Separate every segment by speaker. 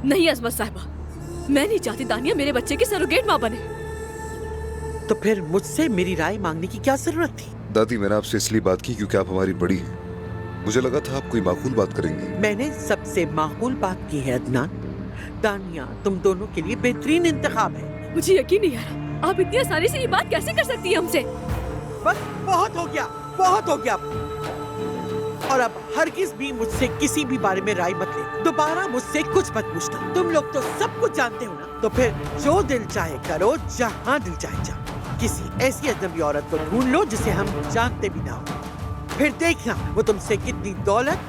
Speaker 1: नहीं अजमत साहिबा, मैं नहीं चाहती दानिया मेरे बच्चे की सरोगेट माँ बने।
Speaker 2: तो फिर मुझसे मेरी राय मांगने की क्या जरूरत थी?
Speaker 3: दादी, मैंने आपसे इसलिए बात की क्योंकि आप हमारी बड़ी हैं। मुझे लगा था आप कोई माकूल बात करेंगी।
Speaker 2: मैंने सबसे माकूल बात की है अदनान। दानिया तुम दोनों के लिए बेहतरीन इंतखाब है।
Speaker 1: मुझे यकीन नहीं आ रहा, आप इतनी आसानी से ये बात कैसे कर सकती है हमसे?
Speaker 2: बस बहुत हो गया, बहुत हो गया। और अब हरगिज भी मुझसे किसी भी बारे में राय मत ले। दोबारा मुझसे कुछ मत पूछना। तुम लोग तो सब कुछ जानते हो ना, तो फिर जो दिल चाहे करो, जहाँ दिल चाहे जाओ। किसी ऐसी अजनबी औरत को ढूंढ लो जिसे हम जानते भी ना हो। फिर देखना वो तुमसे कितनी दौलत,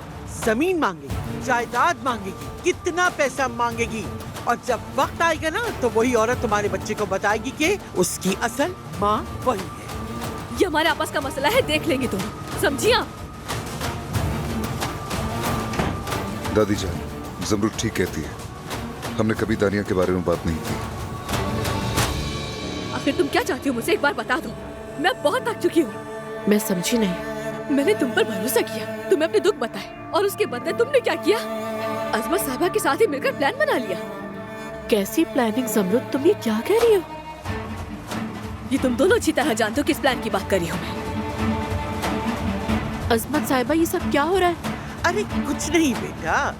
Speaker 2: जमीन मांगेगी, जायदाद मांगेगी, कितना पैसा मांगेगी। और जब वक्त आएगा ना, तो वही औरत तुम्हारे बच्चे को बताएगी कि उसकी असल माँ वही है।
Speaker 1: ये हमारे आपस का मसला है, देख लेंगे दोनों, समझी आप?
Speaker 3: दादी जान, जमरुद ठीक कहती है। हमने कभी दानिया के बारे में बात नहीं की।
Speaker 1: आखिर तुम क्या चाहती हो मुझसे, एक बार बता दो। मैं बहुत थक चुकी हूँ।
Speaker 4: मैं समझी नहीं।
Speaker 1: मैंने तुम पर भरोसा किया, तुम्हें अपने दुख बताए, और उसके बदले तुमने क्या किया? अजमत साहिबा के साथ ही मिलकर प्लान बना लिया।
Speaker 4: कैसी प्लानिंग जमरुद, तुम ये क्या कह रही हो?
Speaker 1: ये तुम दोनों अच्छी तरह जानते हो किस प्लान की बात कर रही हूँ मैं।
Speaker 4: अजमत साहिबा, ये सब क्या हो रहा है?
Speaker 2: अरे कुछ नहीं बेटा,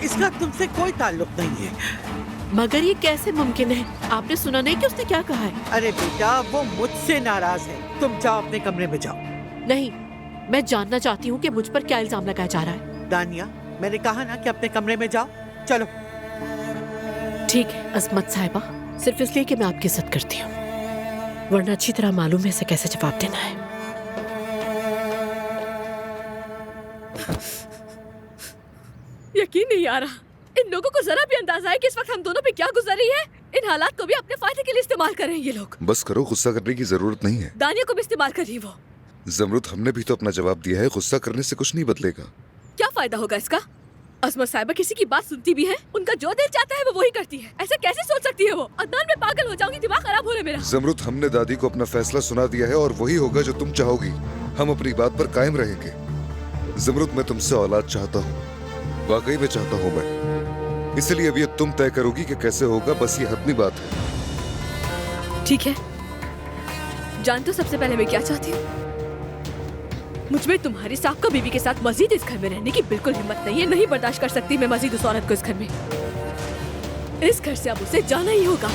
Speaker 2: इसका तुमसे कोई ताल्लुक नहीं है।
Speaker 4: मगर ये कैसे मुमकिन है? आपने सुना नहीं कि उसने क्या कहा है?
Speaker 2: अरे बेटा, वो मुझसे नाराज है। तुम जाओ अपने कमरे में जाओ।
Speaker 4: नहीं, मैं जानना चाहती हूँ कि मुझ पर क्या इल्जाम लगाया जा रहा है।
Speaker 2: दानिया, मैंने कहा ना कि अपने कमरे में जाओ। चलो।
Speaker 4: ठीक है अजमत साहिबा, सिर्फ इसलिए कि मैं आपकी इज्जत करती हूँ, वरना अच्छी तरह मालूम है इसे कैसे जवाब देना है।
Speaker 1: यकीन नहीं आ रहा, इन लोगों को जरा भी अंदाजा है कि इस वक्त हम दोनों पे क्या गुजर रही है। इन हालात को भी अपने फायदे के लिए इस्तेमाल कर रहे हैं ये लोग।
Speaker 3: बस करो, गुस्सा करने की जरूरत नहीं है।
Speaker 1: दानिया को भी इस्तेमाल कर रही है वो।
Speaker 3: जमरुद, हमने भी तो अपना जवाब दिया है। गुस्सा करने से कुछ नहीं बदलेगा।
Speaker 1: क्या फायदा होगा इसका? अजमत साहिबा किसी की बात सुनती भी है? उनका जो दिल चाहता है वो वही करती है। ऐसे कैसे सोच सकती है वो? अदनान, मैं पागल हो जाऊंगी, दिमाग खराब हो रहा है मेरा।
Speaker 3: जमरुद, हमने दादी को अपना फैसला सुना दिया है और वही होगा जो तुम चाहोगी। हम अपनी बात पर कायम रहेंगे। जमरुद, मैं तुमसे औलाद चाहता हूँ, वाकई में चाहता हूँ मैं। इसलिए अब ये तुम तय करोगी कि कैसे होगा, बस ये हतमी बात है।
Speaker 1: ठीक है, जानते हो सबसे पहले मैं क्या चाहती हूँ? मुझमें तुम्हारी साबका बीवी के साथ मजीद इस घर में रहने की बिल्कुल हिम्मत नहीं है। नहीं बर्दाश्त कर सकती मैं मजीद उस औरत को इस घर में। इस घर से अब उसे जाना ही होगा।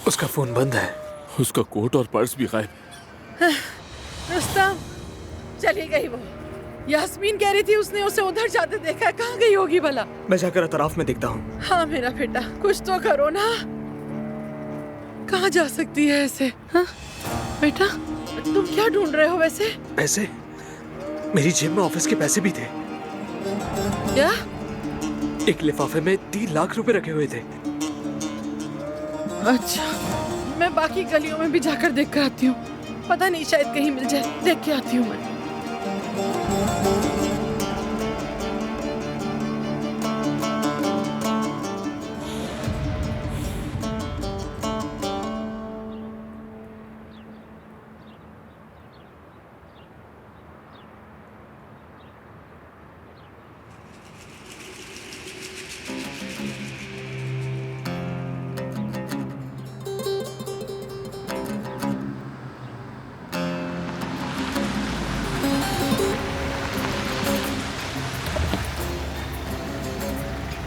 Speaker 5: उसका फोन बंद है।
Speaker 6: उसका कोट और पर्स भी गायब।
Speaker 7: रुस्तम, चली गई वो। यास्मीन कह रही थी उसने उसे उधर जाते देखा है। कहाँ गई होगी भला?
Speaker 5: मैं जाकर अतराफ में देखता हूँ।
Speaker 7: हाँ मेरा बेटा, कुछ तो करो ना। कहाँ जा सकती है ऐसे? हाँ बेटा, तुम क्या ढूंढ रहे हो वैसे?
Speaker 5: पैसे? मेरी जेब में ऑफिस के पैसे भी थे।
Speaker 7: क्या?
Speaker 5: एक लिफाफे में 3 लाख रुपए रखे हुए थे।
Speaker 7: अच्छा, मैं बाकी गलियों में भी जाकर देख कर आती हूँ। पता नहीं, शायद कहीं मिल जाए। देख के आती हूँ मैं।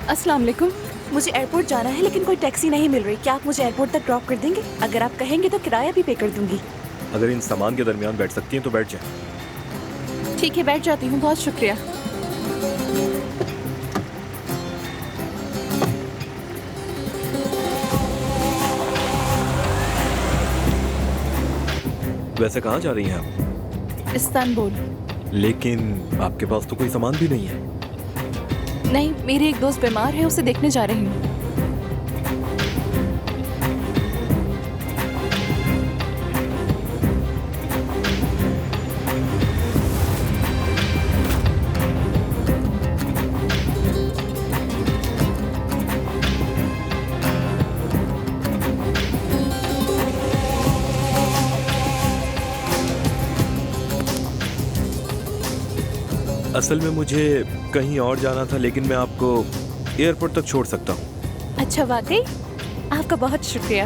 Speaker 8: अस्सलाम वालेकुम। मुझे एयरपोर्ट जाना है लेकिन कोई टैक्सी नहीं मिल रही। क्या आप मुझे एयरपोर्ट तक ड्रॉप कर देंगे? अगर आप कहेंगे तो किराया भी पे कर दूंगी।
Speaker 9: अगर इन सामान के दरमियान बैठ सकती हैं तो बैठ जाएं।
Speaker 8: ठीक है, बैठ जाती हूँ, बहुत शुक्रिया।
Speaker 9: वैसे कहाँ जा रही हैं आप?
Speaker 8: इस्तांबुल।
Speaker 9: लेकिन आपके पास तो कोई सामान भी नहीं है।
Speaker 8: नहीं, मेरी एक दोस्त बीमार है, उसे देखने जा रही हूँ।
Speaker 9: असल में मुझे कहीं और जाना था, लेकिन मैं आपको एयरपोर्ट तक छोड़ सकता हूँ।
Speaker 8: अच्छा वाकई, आपका बहुत शुक्रिया।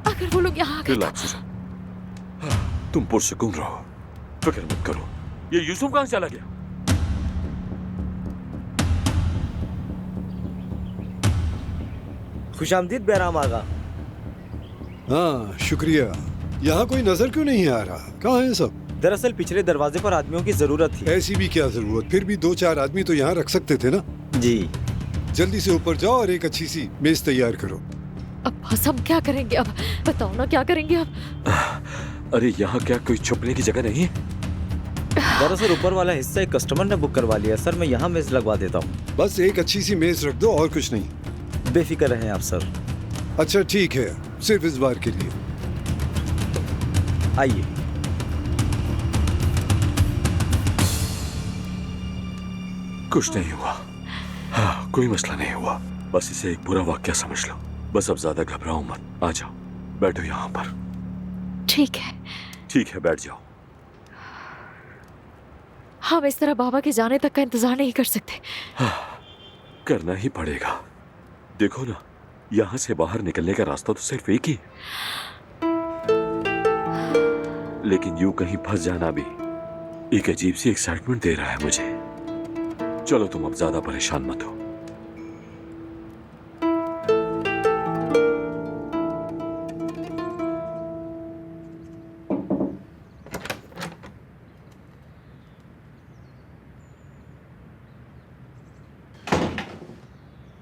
Speaker 1: अगर वो लोग यहाँ आ गए
Speaker 6: रिलैक्स हो जाओ। तुम पुरसुकून रहो, फिक्र मत करो। ये यूसुफ कहाँ चला गया?
Speaker 10: खुशामदीद बैराम आगा।
Speaker 11: हाँ शुक्रिया। यहाँ कोई नजर क्यों नहीं आ रहा? कहाँ हैं सब?
Speaker 10: दरअसल पिछले दरवाजे पर आदमियों की जरूरत थी।
Speaker 11: ऐसी भी क्या जरूरत, फिर भी 2-4 आदमी तो यहाँ रख सकते थे ना।
Speaker 10: जी
Speaker 11: जल्दी से ऊपर जाओ और एक अच्छी सी मेज तैयार करो।
Speaker 1: अब बस हम क्या करेंगे? अब बताओ ना क्या करेंगे अब?
Speaker 6: अरे यहाँ क्या कोई छुपने की जगह नहीं है?
Speaker 10: दरअसल ऊपर वाला हिस्सा एक कस्टमर ने बुक करवा लिया सर, मैं यहाँ मेज लगवा देता हूँ।
Speaker 11: बस एक अच्छी सी मेज रख दो और कुछ नहीं।
Speaker 10: बेफिक्र रहें आप सर।
Speaker 11: अच्छा ठीक है, सिर्फ इस बार के लिए।
Speaker 10: आइए।
Speaker 6: कुछ नहीं हुआ। हाँ, कोई मसला नहीं हुआ। बस इसे एक बुरा वाक्या समझ लो। बस अब ज्यादा घबराओ मत। आ जाओ, बैठो यहाँ पर।
Speaker 1: ठीक है।
Speaker 6: ठीक है, बैठ जाओ।
Speaker 1: हम इस तरह बाबा के जाने तक का इंतजार नहीं कर सकते।
Speaker 6: हाँ, करना ही पड़ेगा। देखो ना, यहाँ से बाहर निकलने का रास्ता तो सिर्फ एक ही है, लेकिन यूं कहीं फंस जाना भी एक अजीब सी एक्साइटमेंट दे रहा है मुझे। चलो तुम अब ज्यादा परेशान मत हो।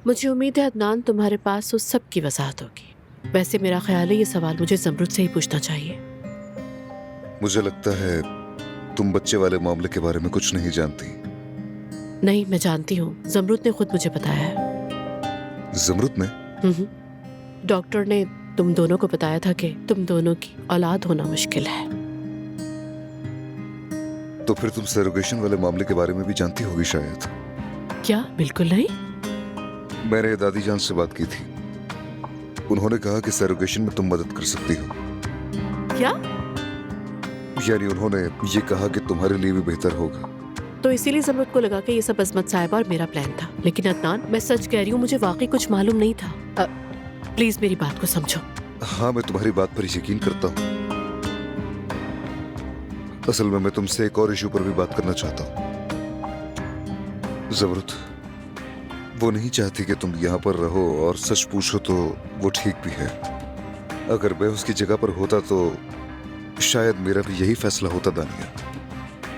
Speaker 4: मुझे उम्मीद है अदनान तुम्हारे पास उस सब की वजाहत होगी। वैसे मेरा ख्याल है ये सवाल मुझे ज़मरुद से ही पूछना चाहिए।
Speaker 3: मुझे लगता है तुम बच्चे वाले मामले के बारे में कुछ नहीं जानती।
Speaker 4: नहीं, मैं जानती हूँ। ज़मरुद ने खुद मुझे बताया है।
Speaker 3: ज़मरुद ने?
Speaker 4: डॉक्टर ने तुम दोनों को बताया था कि तुम दोनों की औलाद होना मुश्किल है।
Speaker 3: तो फिर तुम सरोगेशन वाले मामले के बारे में भी जानती होगी शायद।
Speaker 4: क्या? बिल्कुल नहीं।
Speaker 3: मैंने दादी जान से बात की थी। उन्होंने कहा कि सरोगेशन में तुम मदद कर सकती हो।
Speaker 4: क्या?
Speaker 3: यानी उन्होंने ये कहा कि तुम्हारे लिए भी बेहतर होगा।
Speaker 4: तो इसीलिए ज़मरुद को लगा कि ये सब अजमत साहिबा और मेरा प्लान था। लेकिन अदनान, मैं सच कह रही हूँ, मुझे वाकई कुछ मालूम नहीं था। प्लीज मेरी बात को समझो।
Speaker 3: हाँ, मैं तुम्हारी बात पर यकीन करता हूँ। असल में मैं तुमसे एक और इशू पर भी बात करना चाहता हूँ। ज़मरुद वो नहीं चाहती कि तुम यहाँ पर रहो, और सच पूछो तो वो ठीक भी है। अगर मैं उसकी जगह पर होता तो शायद मेरा भी यही फैसला होता दानिया।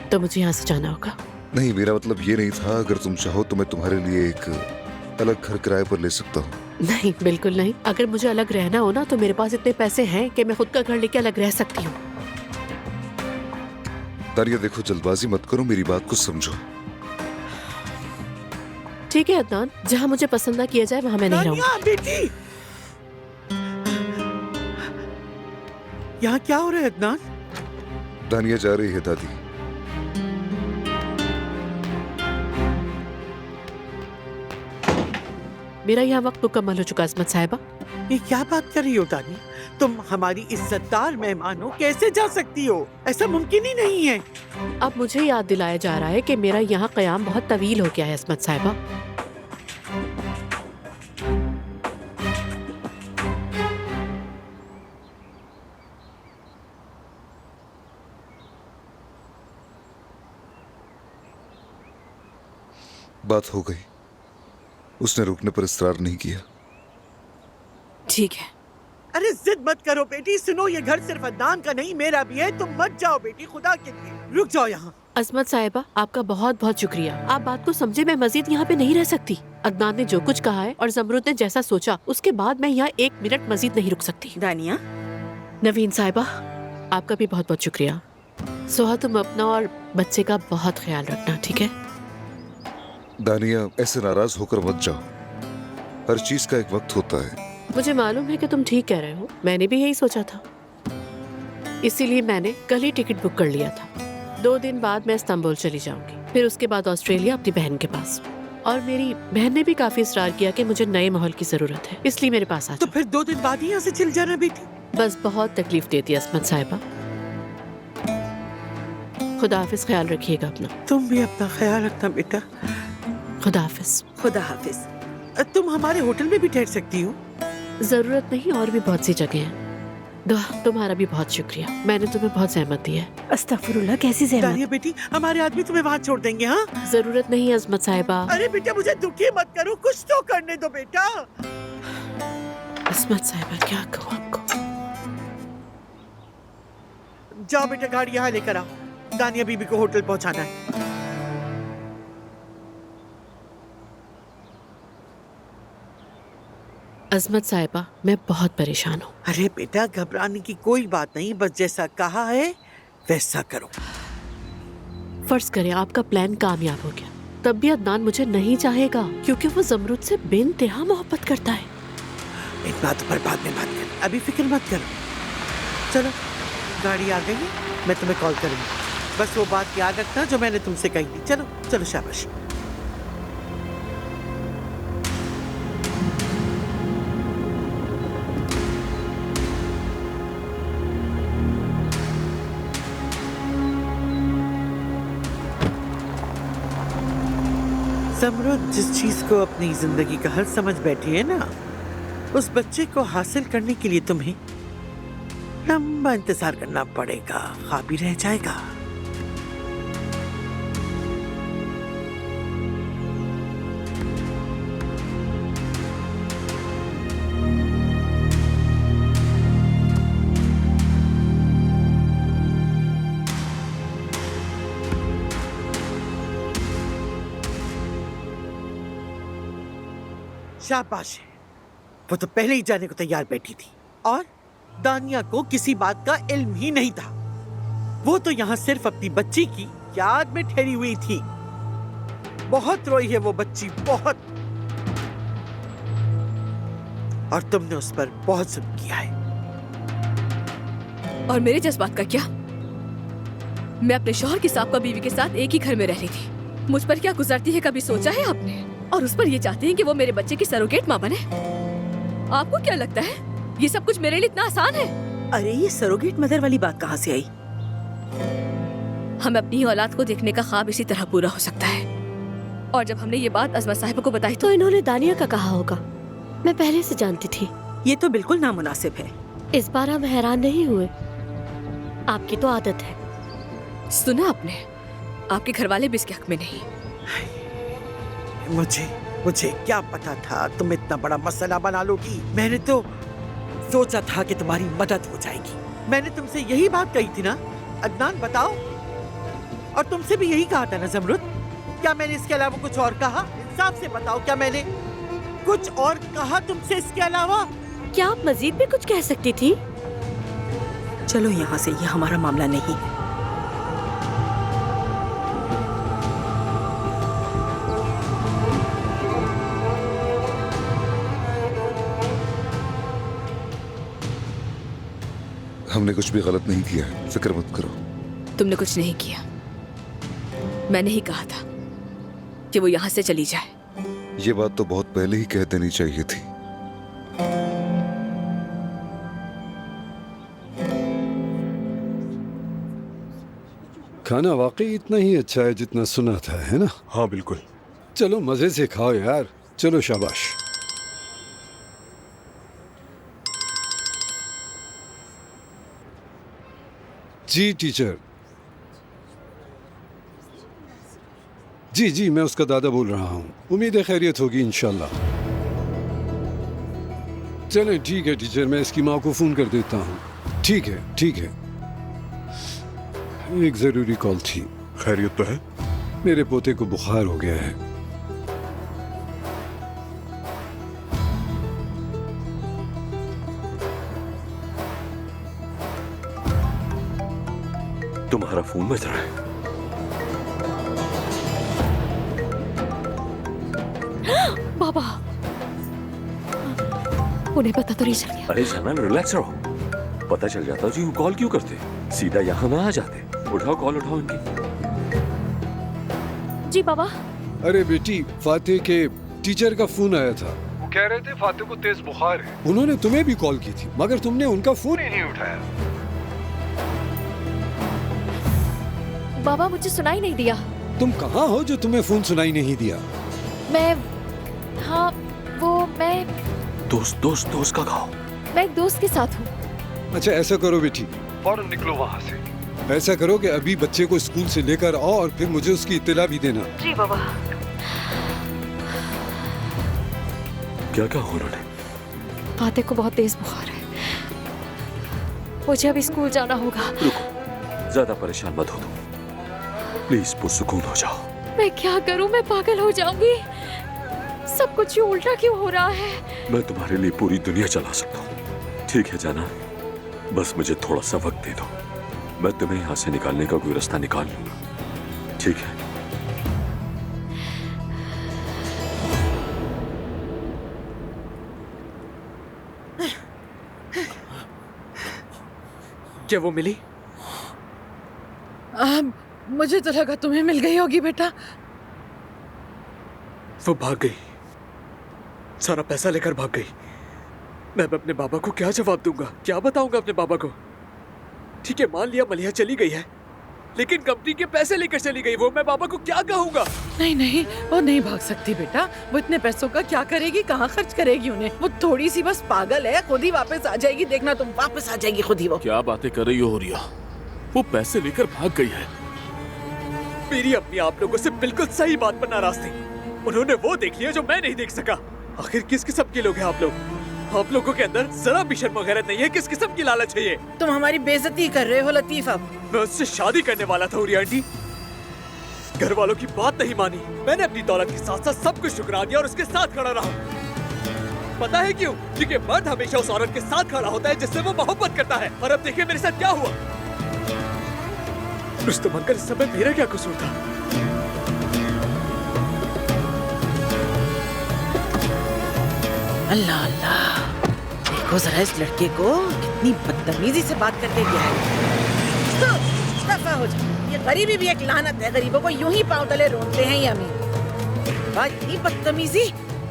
Speaker 4: तो मुझे यहाँ से जाना होगा?
Speaker 3: नहीं, मेरा मतलब ये नहीं था। अगर तुम चाहो तो मैं तुम्हारे लिए एक अलग घर किराए पर ले सकता हूँ।
Speaker 4: नहीं, बिल्कुल नहीं। अगर मुझे अलग रहना हो ना, तो मेरे पास इतने पैसे हैं कि मैं खुद का घर लेके अलग रह सकती हूँ।
Speaker 3: दानिया देखो, जल्दबाजी मत करो, मेरी बात को समझो।
Speaker 4: ठीक है अदनान, जहाँ मुझे पसंद ना किया जाए वहाँ मैं नहीं रहूँगी।
Speaker 2: बेटी, यहाँ क्या हो रहा है अदनान?
Speaker 3: दानिया जा रही है दादी।
Speaker 4: मेरा यहाँ वक्त मुकम्मल हो चुका अजमत साहिबा।
Speaker 2: ये क्या बात कर रही हो दानी? तुम हमारी इज्जतदार मेहमान हो, कैसे जा सकती हो? ऐसा मुमकिन ही नहीं है।
Speaker 4: अब मुझे याद दिलाया जा रहा है कि मेरा यहाँ क़याम बहुत तवील हो गया है अजमत साहिबा।
Speaker 3: बात हो गई। उसने रुकने पर इसरार नहीं किया।
Speaker 1: ठीक है।
Speaker 2: अरे जिद मत करो बेटी, सुनो, ये घर सिर्फ अदनान का नहीं, मेरा भी है। तुम मत जाओ बेटी, खुदा के लिए रुक जाओ यहाँ।
Speaker 4: अजमत साहिबा, आपका बहुत बहुत शुक्रिया। आप बात को समझे, मैं मजीद यहाँ पे नहीं रह सकती। अदनान ने जो कुछ कहा है और ज़मरुद ने जैसा सोचा, उसके बाद मैं यहाँ 1 मिनट मजीद नहीं रुक सकती।
Speaker 8: दानिया,
Speaker 4: नवीन साहिबा, आपका भी बहुत बहुत शुक्रिया। सोहा, तुम अपना और बच्चे का बहुत ख्याल रखना, ठीक है?
Speaker 3: दानिया, ऐसे नाराज होकर मत जाओ। हर चीज का एक वक्त होता है।
Speaker 4: मुझे मालूम है कि तुम ठीक कह रहे हो। मैंने भी यही सोचा था। इसीलिए मैंने कल ही टिकट बुक कर लिया था। 2 दिन बाद मैं इस्तांबुल चली जाऊंगी, फिर उसके बाद ऑस्ट्रेलिया अपनी बहन के पास। और मेरी बहन ने भी काफी इसरार किया कि मुझे नए माहौल की जरूरत है, इसलिए मेरे पास आ
Speaker 2: तो
Speaker 4: जाओ।
Speaker 2: फिर 2 दिन बाद ही यहाँ से चल जाना बेटी।
Speaker 4: बस बहुत तकलीफ देती है असमत साहिबा। खुदा हाफिज, ख्याल रखिएगा अपना।
Speaker 2: तुम भी अपना ख्याल रखना बेटा।
Speaker 4: खुदा हाफिज।
Speaker 2: खुदा हाफिज। तुम हमारे होटल में भी ठहर सकती हो।
Speaker 4: जरूरत नहीं, और भी बहुत सी जगह हैं। दुआ, तुम्हारा भी बहुत शुक्रिया, मैंने तुम्हें बहुत सहमत दी है।
Speaker 8: अस्तगफुरुल्लाह, कैसी ज़हमत?
Speaker 2: दानिया बेटी, हमारे आदमी तुम्हें वहाँ छोड़ देंगे। हाँ,
Speaker 4: जरूरत नहीं अजमत साहिबा।
Speaker 2: अरे बेटा, मुझे दुखी मत करो, कुछ तो करने दो बेटा।
Speaker 4: असमत साहिबा, क्या कहूँ आपको।
Speaker 2: जाओ बेटा, गाड़ी यहाँ लेकर आओ, दानिया बीबी को होटल पहुँचाना है।
Speaker 4: अजमत साहिबा, मैं बहुत परेशान हूँ।
Speaker 2: अरे बेटा, घबराने की कोई बात नहीं, बस जैसा कहा है वैसा करो।
Speaker 4: फर्ज करें आपका प्लान कामयाब हो गया, तब भी अदनान मुझे नहीं चाहेगा, क्योंकि वो जमरुद से बेइंतहा मोहब्बत करता है।
Speaker 2: इन बातों पर बाद में बात करें, अभी फिक्र मत करो। चलो, गाड़ी आ गई है, मैं तुम्हें कॉल करूंगी। बस वो बात याद रखना जो मैंने तुमसे कही थी। चलो चलो, शाबाश। ज़मरुद जिस चीज को अपनी जिंदगी का हल समझ बैठी है ना, उस बच्चे को हासिल करने के लिए तुम्हें लंबा इंतजार करना पड़ेगा, ख्वाब भी रह जाएगा। शाबाश है, वो तो पहले ही जाने को तैयार बैठी थी और दानिया को किसी बात का इल्म ही नहीं था। वो तो यहाँ सिर्फ अपनी बच्ची की याद में ठहरी हुई थी। बहुत रोई है वो बच्ची, बहुत। और तुमने उस पर बहुत जुल्म किया है।
Speaker 1: और मेरे जज्बात का क्या? मैं अपने शौहर की साबका बीवी के साथ एक ही घर में रह रही थी। मुझ पर क्या गुजरती है, कभी सोचा है आपने? और उस पर ये चाहते हैं कि वो मेरे बच्चे की सरोगेट माँ बने। आपको क्या लगता है ये सब कुछ मेरे लिए इतना आसान है?
Speaker 12: अरे ये सरोगेट मदर वाली बात कहाँ से आई?
Speaker 1: हमें अपनी ही औलाद को देखने का ख्वाब इसी तरह पूरा हो सकता है। और जब हमने ये बात अजमा साहिबा को बताई
Speaker 13: तो इन्होंने दानिया का कहा होगा। मैं पहले से जानती थी।
Speaker 12: ये तो बिल्कुल नामुनासिब है।
Speaker 13: इस बार हम हैरान नहीं हुए, आपकी तो आदत है।
Speaker 1: सुना आपने, आपके घर वाले भी इसके हक में नहीं।
Speaker 2: मुझे क्या पता था तुम इतना बड़ा मसला बना लोगी। मैंने तो सोचा था कि तुम्हारी मदद हो जाएगी। मैंने तुमसे यही बात कही थी ना, अदनान बताओ। और तुमसे भी यही कहा था ना ज़मरुद। क्या मैंने इसके अलावा कुछ और कहा? इंसाफ से बताओ, क्या मैंने कुछ और कहा तुमसे इसके अलावा?
Speaker 13: क्या आप मजीद भी कुछ कह सकती थी?
Speaker 12: चलो यहाँ से, ये हमारा मामला नहीं है।
Speaker 3: हमने कुछ भी गलत नहीं किया है, फिक्र मत करो।
Speaker 1: तुमने कुछ नहीं किया। मैंने ही कहा था कि वो यहाँ से चली जाए।
Speaker 3: ये बात तो बहुत पहले ही कह देनी चाहिए थी।
Speaker 11: खाना वाकई इतना ही अच्छा है जितना सुना था, है ना?
Speaker 14: हाँ बिल्कुल।
Speaker 11: चलो मजे से खाओ यार। चलो शाबाश। जी टीचर। जी मैं उसका दादा बोल रहा हूँ। उम्मीद है खैरियत होगी इंशाल्लाह। चलें ठीक है टीचर, मैं इसकी माँ को फोन कर देता हूँ। ठीक है। एक जरूरी कॉल थी।
Speaker 14: खैरियत तो है?
Speaker 11: मेरे पोते को बुखार हो गया है।
Speaker 6: तुम्हारा फोन बज रहा है।
Speaker 13: बाबा, उन्हें पता तो नहीं चल गया?
Speaker 6: अरे सना, रिलैक्स रहो। पता चल जाता जी वो कॉल क्यों करते, सीधा यहाँ ना आ जाते। उठाओ कॉल, उठाओ इनकी।
Speaker 13: जी बाबा।
Speaker 11: अरे बेटी, फातिह के टीचर का फोन आया था। वो कह रहे थे फातिह को तेज बुखार है। उन्होंने तुम्हें भी कॉल की थी मगर तुमने उनका फोन ही नहीं उठाया।
Speaker 13: बाबा मुझे सुनाई नहीं दिया।
Speaker 11: तुम कहाँ हो जो तुम्हें फोन सुनाई नहीं दिया?
Speaker 13: मैं
Speaker 6: दोस्त का गाओ।
Speaker 13: मैं एक दोस्त के साथ हूँ।
Speaker 11: अच्छा ऐसा करो बेटी, फौरन निकलो वहाँ से। ऐसा करो कि अभी बच्चे को स्कूल से लेकर आओ और फिर मुझे उसकी इत्तला भी देना।
Speaker 13: जी बाबा।
Speaker 6: क्या कहा उन्होंने?
Speaker 13: फातिह को बहुत तेज बुखार है, मुझे अभी स्कूल जाना होगा।
Speaker 6: रुको, ज्यादा परेशान मत हो तुम, प्लीज पुरसुकून हो जाओ।
Speaker 13: मैं क्या करूं, मैं पागल हो जाऊंगी। सब कुछ यूं उल्टा क्यों हो रहा है?
Speaker 6: मैं तुम्हारे लिए पूरी दुनिया चला सकता हूँ। ठीक है जाना, बस मुझे थोड़ा सा वक्त दे दो, मैं तुम्हें यहाँ से निकालने का कोई रास्ता निकाल लूंगा, ठीक है?
Speaker 5: क्या वो मिली?
Speaker 7: मुझे तो लगा तुम्हें मिल गई होगी बेटा।
Speaker 5: वो भाग गई, सारा पैसा लेकर भाग गई। मैं अपने बाबा को क्या जवाब दूंगा, क्या बताऊंगा अपने बाबा को? ठीक है मान लिया मलिहा चली गई है, लेकिन कंपनी के पैसे लेकर चली गई वो, मैं बाबा को क्या कहूंगा?
Speaker 7: नहीं नहीं, वो नहीं भाग सकती बेटा। वो इतने पैसों का क्या करेगी, कहाँ खर्च करेगी उन्हें? वो थोड़ी सी बस पागल है, खुद ही वापस आ जाएगी, देखना तुम, वापस आ जाएगी खुद ही वो।
Speaker 14: क्या बातें कर रही हो रिया? वो पैसे लेकर भाग गई है।
Speaker 5: मेरी अपनी आप लोगों से बिल्कुल सही बात पर नाराज थी, उन्होंने वो देख लिया जो मैं नहीं देख सका। आखिर किस किस्म के लोग हैं आप लोग? आप लोगों के अंदर जरा भी शर्म वगैरह नहीं है। किस किस्म की लालच है ये?
Speaker 7: तुम हमारी बेइज्जती कर रहे हो लतीफ। अब
Speaker 5: मैं उससे शादी करने वाला था उरी आंटी, घर वालों की बात नहीं मानी। मैंने अपनी दौलत के साथ साथ सब कुछ ठुकरा दिया और उसके साथ खड़ा रहा। पता है क्यों? क्योंकि मर्द हमेशा उस औरत के साथ खड़ा होता है जिससे वो मोहब्बत करता है। और अब देखिए मेरे साथ क्या हुआ। रुस्तम अंकल, इस समय मेरा क्या कसूर था?
Speaker 7: अल्लाह अल्लाह, देखो जरा इस लड़के को, कितनी बदतमीजी से बात करके गया है। तो दफा हो जाओ, ये गरीबी भी एक लानत है। गरीबों को यूं ही पांव तले रोनते हैं ये अमीर। भाई इतनी बदतमीजी,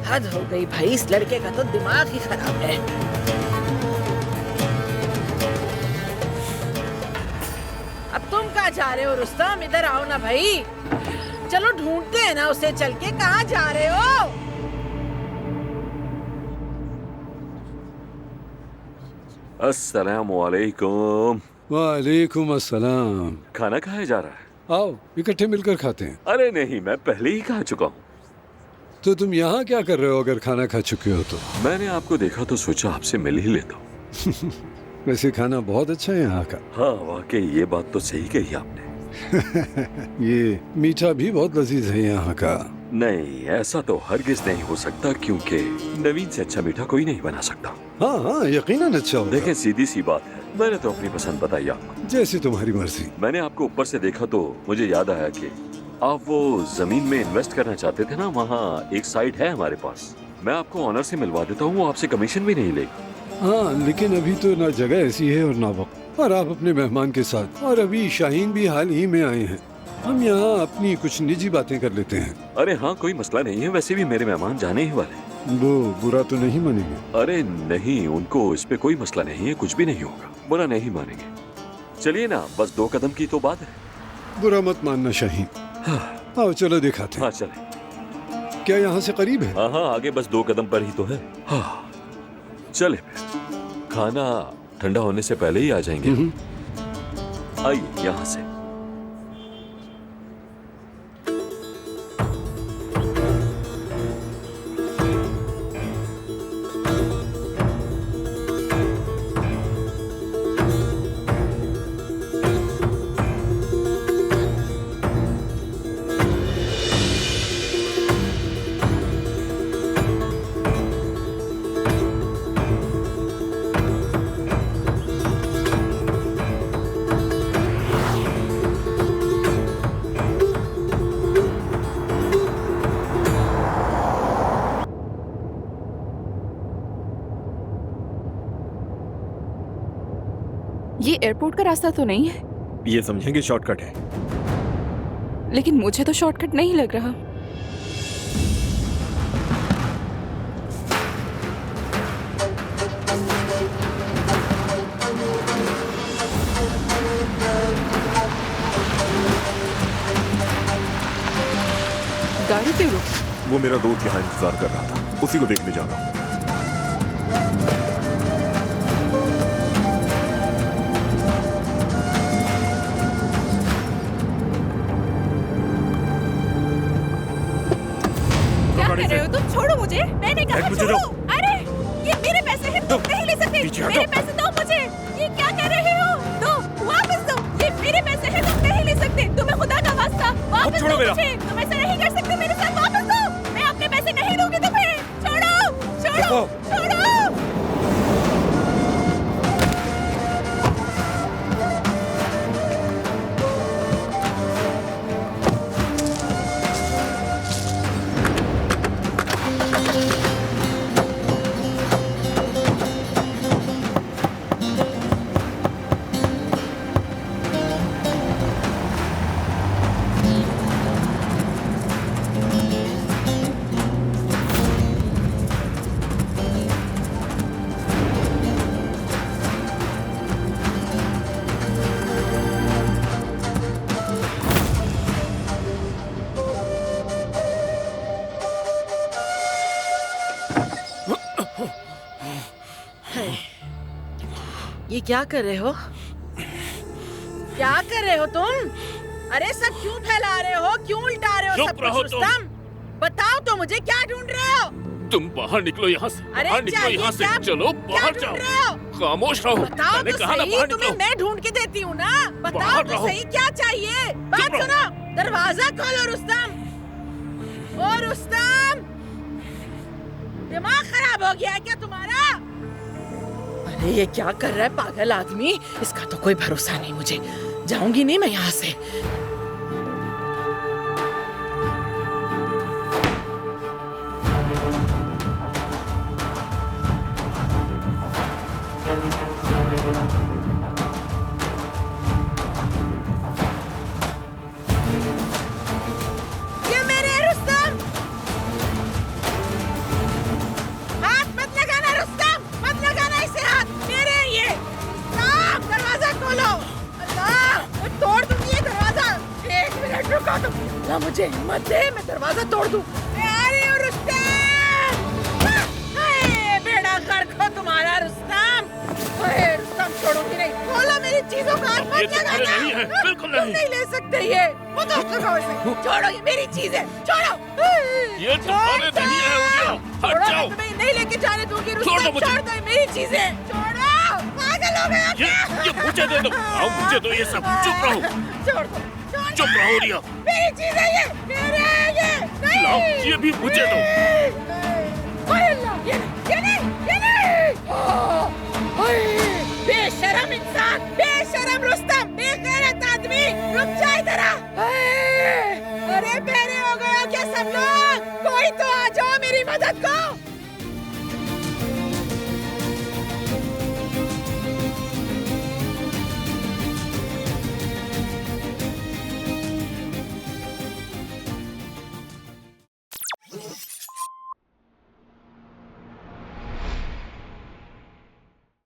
Speaker 7: हद हो गई भाई। इस लड़के का तो दिमाग ही खराब है। अब तुम कहाँ जा रहे हो रुस्तम? इधर आओ ना भाई, चलो ढूंढते हैं ना उसे चल के। कहाँ जा रहे हो?
Speaker 6: अस्सलामुअलैकुम।
Speaker 11: वालेकुम अस्सलाम।
Speaker 6: खाना खाया जा रहा है?
Speaker 11: आओ इकट्ठे मिलकर खाते हैं।
Speaker 6: अरे नहीं, मैं पहले ही खा चुका हूँ।
Speaker 11: तो तुम यहाँ क्या कर रहे हो अगर खाना खा चुके हो तो?
Speaker 6: मैंने आपको देखा तो सोचा आपसे मिल ही लेता हूँ।
Speaker 11: वैसे खाना बहुत अच्छा है यहाँ का।
Speaker 6: हाँ वाकई, ये बात तो सही कही आपने।
Speaker 11: ये मीठा भी बहुत लजीज है यहाँ का।
Speaker 6: नहीं, ऐसा तो हरगिज नहीं हो सकता, क्योंकि नवीन से अच्छा मीठा कोई नहीं बना सकता।
Speaker 11: हाँ हाँ यकीनन अच्छा होगा।
Speaker 6: देखें सीधी सी बात है, मैंने तो अपनी पसंद बताई आपको।
Speaker 11: जैसी तुम्हारी मर्जी।
Speaker 6: मैंने आपको ऊपर से देखा तो मुझे याद आया कि आप वो जमीन में इन्वेस्ट करना चाहते थे ना, वहाँ एक साइट है हमारे पास। मैं आपको ऑनर से मिलवा देता हूँ, वो आपसे कमीशन भी नहीं लेगा।
Speaker 11: हाँ लेकिन अभी तो ना जगह ऐसी है और ना वक्त, और आप अपने मेहमान के साथ, और अभी शाहीन भी हाल ही में आए हैं। हम यहाँ अपनी कुछ निजी बातें कर लेते हैं।
Speaker 6: अरे हाँ, कोई मसला नहीं है। वैसे भी मेरे मेहमान जाने ही वाले।
Speaker 11: वो बुरा तो नहीं मानेंगे?
Speaker 6: अरे नहीं, उनको इस पे कोई मसला नहीं है, कुछ भी नहीं होगा, बुरा नहीं मानेंगे। चलिए ना, बस 2 कदम की तो बात है।
Speaker 11: बुरा मत मानना शाहीन।
Speaker 6: हाँ।
Speaker 11: आओ चलो दिखाते हैं।
Speaker 6: हाँ चले।
Speaker 11: क्या यहाँ से करीब है?
Speaker 6: हाँ हाँ, आगे बस 2 कदम पर ही तो है। हाँ चले, खाना ठंडा होने से पहले ही आ जाएंगे। आइए यहाँ से।
Speaker 8: ये एयरपोर्ट का रास्ता तो नहीं है,
Speaker 9: ये समझेंगे शॉर्टकट है।
Speaker 8: लेकिन मुझे तो शॉर्टकट नहीं लग रहा। गाड़ी क्यों रुकी?
Speaker 14: वो मेरा दोस्त यहाँ इंतजार कर रहा था, उसी को देखने जा रहा हूँ।
Speaker 8: क्या कर रहे हो तुम? छोड़ो मुझे, मैंने कहा
Speaker 14: मुझे
Speaker 8: छोड़ो। अरे ये मेरे पैसे हैं, तुम नहीं ले सकते।
Speaker 14: पीछे हटो।
Speaker 8: मेरे पैसे दो मुझे। ये क्या कर रहे हो? दो, वापस दो। ये मेरे पैसे हैं, तुम नहीं ले सकते। तुम्हें खुदा का वास्ता वापस
Speaker 14: छोड़ो
Speaker 8: दो
Speaker 14: मेरा।
Speaker 8: मुझे। तुम ऐसा नहीं कर सकते मेरे साथ, वापस दो। मैं अपने पैसे नहीं दूंगी तुम्हें। छोड़ो, छोड़ो, छोड़ो।
Speaker 7: ये क्या कर रहे हो? क्या कर रहे हो तुम? अरे सब क्यों फैला रहे हो? क्यों उल्टा रहे हो सब कुछ? रुस्तम, बताओ तो मुझे, क्या ढूंढ रहे हो?
Speaker 14: तुम बाहर निकलो यहाँ से,
Speaker 7: अरे
Speaker 14: बाहर निकलो
Speaker 7: चाहिए
Speaker 14: यहाँ से,
Speaker 7: क्या?
Speaker 14: चलो
Speaker 7: क्या
Speaker 14: बाहर
Speaker 7: ढूंढ
Speaker 14: जाओ,
Speaker 7: रहे हो?
Speaker 14: खामोश रहो।
Speaker 7: बताओ
Speaker 14: मैंने
Speaker 7: तो
Speaker 14: कहा ना
Speaker 7: सही,
Speaker 14: बाहर
Speaker 7: तुम्हें
Speaker 14: निकलो।
Speaker 7: मैं ढूंढ के देती हूँ ना। बताओ
Speaker 14: बाहर
Speaker 7: तो
Speaker 14: रहो।
Speaker 7: सही, क्या चाहिए? बात
Speaker 14: चुप रहो।
Speaker 7: सुनो, दरवाजा खोलो रुस्तम। ओ रुस्तम, दिमाग खराब हो गया है क्या तुम्हारा? अरे ये क्या कर रहा है पागल आदमी? इसका तो कोई भरोसा नहीं। मुझे जाऊंगी नहीं मैं यहाँ से। ये मेरे रुस्तम, हाथ मत लगाना रुस्तम, मत लगाना इसे हाथ। मेरे ये साहब, दरवाजा खोलो। अल्लाह, मैं तोड़ दूंगी ये दरवाजा। एक मिनट रुको तुम। अल्लाह मुझे हिम्मत दे, मैं दरवाजा तोड़ दूं। मैं आ रही हूँ रुस्तम। हाय, बेड़ा गर्क हो तुम्हारा रुस्तम। हाय रुस्तम, छोड़ूंगी नहीं। खोलो मेरी चीजों का हाथ
Speaker 14: ये
Speaker 7: मत
Speaker 14: तुम्हारे
Speaker 7: लगाना।
Speaker 14: नहीं है, बिल्कुल
Speaker 7: तुम
Speaker 14: नहीं।
Speaker 7: नहीं ले सकते ये। वो तो लगाओ इसे। छोड़ो, ये मेरी चीज है। छोड़ो।
Speaker 14: ये तुम्हारे नहीं है, उड़िया, हट
Speaker 7: छोड़ो,
Speaker 14: जाओ।
Speaker 7: मैं तुम्हें नहीं लेके जाने दूंगी
Speaker 14: छोड़
Speaker 7: रुस्तम।
Speaker 14: दो मुझे।
Speaker 7: छोड़ दो, ये मेरी चीज है। छोड़ो, पागल हो गया क्या?
Speaker 14: ये मुझे दे दो। आओ मुझे दो ये सब। चुप रहो,
Speaker 7: छोड़ दो, छोड़
Speaker 14: चुप
Speaker 7: दो।
Speaker 14: रहो उड़िया।
Speaker 7: मेरी चीज है ये, मेरे है ये। नहीं।
Speaker 14: लाओ, ये भी मुझे दो।
Speaker 7: ओए अल्लाह, ये नहीं, ये नहीं। ओए, बेशरम इंसान, बेशरम रुस्तम, बेगैरत आदमी, रुक जा इधर आ। अरे बहरे हो गए हो क्या सब लोग? कोई तो आ जाओ मेरी मदद को।